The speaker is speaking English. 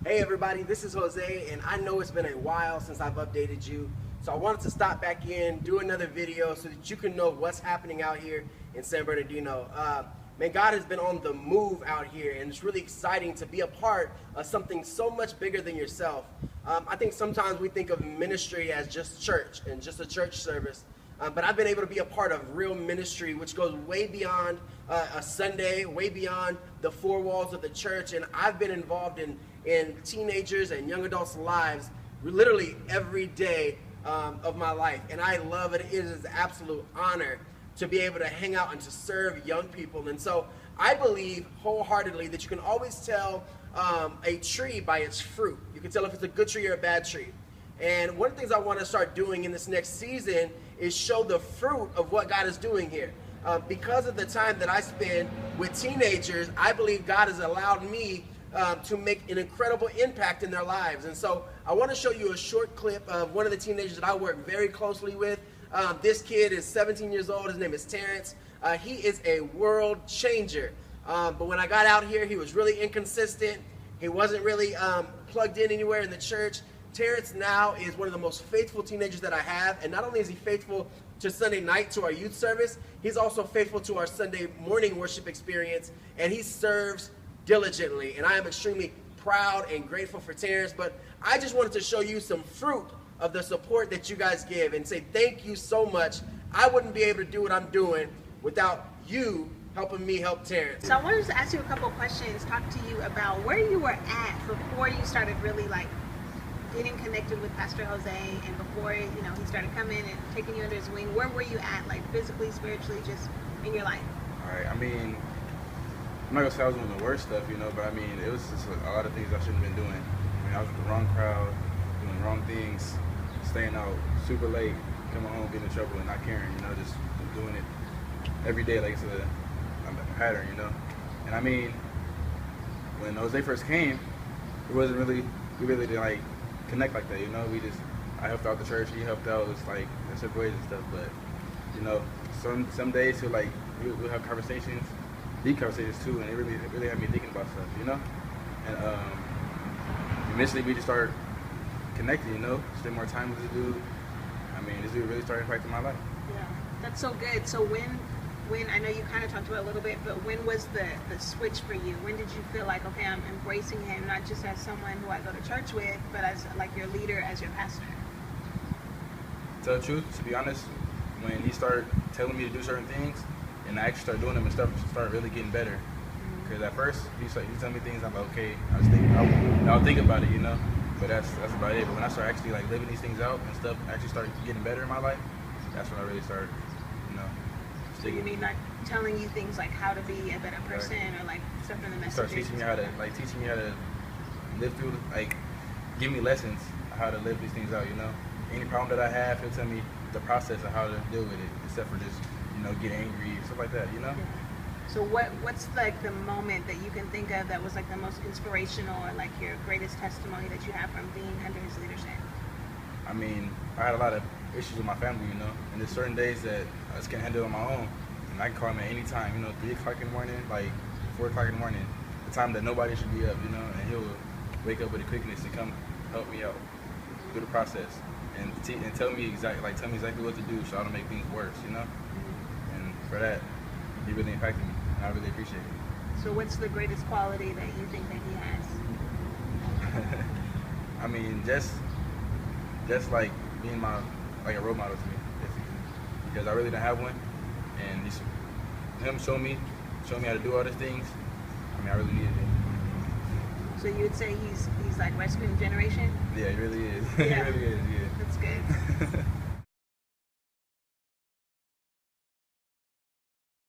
Hey everybody, this is Jose, and I know it's been a while since I've updated you, so I wanted to stop back in, do another video so that you can know what's happening out here in San Bernardino. Man, God has been on the move out here, and it's really exciting to be a part of something so much bigger than yourself. I think sometimes we think of ministry as just church and just a church service, but I've been able to be a part of real ministry, which goes way beyond a Sunday, way beyond the four walls of the church, and I've been involved in teenagers and young adults' lives literally every day of my life, and I love it. It is an absolute honor to be able to hang out and to serve young people. And so I believe wholeheartedly that you can always tell a tree by its fruit. You can tell if it's a good tree or a bad tree. And one of the things I want to start doing in this next season is show the fruit of what God is doing here. Because of the time that I spend with teenagers, I believe God has allowed me to make an incredible impact in their lives. And so I want to show you a short clip of one of the teenagers that I work very closely with. This kid is 17 years old. His name is Terrence. He is a world changer. But when I got out here, he was really inconsistent. He wasn't really plugged in anywhere in the church. Terrence now is one of the most faithful teenagers that I have. And not only is he faithful to Sunday night, to our youth service, he's also faithful to our Sunday morning worship experience. And he serves diligently. And I am extremely proud and grateful for Terrence. But I just wanted to show you some fruit of the support that you guys give and say thank you so much. I wouldn't be able to do what I'm doing without you helping me help Terrence. So I wanted to ask you a couple questions, talk to you about where you were at before you started really like getting connected with Pastor Jose, and before he started coming and taking you under his wing. Where were you at, like physically, spiritually, just in your life? All right, I mean, I'm not gonna say I was doing the worst stuff, but I mean, it was just a lot of things I shouldn't have been doing. I mean, I was with the wrong crowd, doing the wrong things, staying out super late, coming home, getting in trouble, and not caring, just doing it every day like it's a pattern, And I mean, when Jose first came, we really didn't like connect like that, I helped out the church, he helped out, it's like, in separate ways and stuff, but, some days we'll have conversations, deep conversations too, and it really had me thinking about stuff, and eventually we just started connecting, spend more time with this dude. I mean, this dude really started impacting my life. Yeah, that's so good. So when I know you kind of talked about it a little bit, but when was the switch for you? When did you feel like, okay, I'm embracing him, not just as someone who I go to church with, but as like your leader, as your pastor? To tell the truth, to be honest, when he started telling me to do certain things, and I actually started doing them and stuff started really getting better. Because at first, he tell me things, I'm like, okay, I'll think about it, but that's about it. But when I started actually like living these things out and stuff actually started getting better in my life, that's when I really started, So you mean like telling you things like how to be a better person, or like stuff in the messages? Start teaching me how to live through, like give me lessons how to live these things out, Any problem that I have, he'll tell me the process of how to deal with it, except for just, get angry, stuff like that, Yeah. So what's like the moment that you can think of that was like the most inspirational, or like your greatest testimony that you have from being under his leadership? I mean, I had a lot of issues with my family, and there's certain days that I just can't handle on my own, and I can call him at any time, 3 o'clock in the morning, like 4 o'clock in the morning, the time that nobody should be up, and he'll wake up with a quickness and come help me out through the process, and tell me exactly what to do so I don't make things worse, And for that, he really impacted me, and I really appreciate it. So what's the greatest quality that you think that he has? I mean, just like being like a role model to me, because I really didn't have one, and him showing me how to do all these things. I mean, I really needed it. So you would say he's like rescuing the generation? Yeah, he really is. Yeah. He really is. Yeah.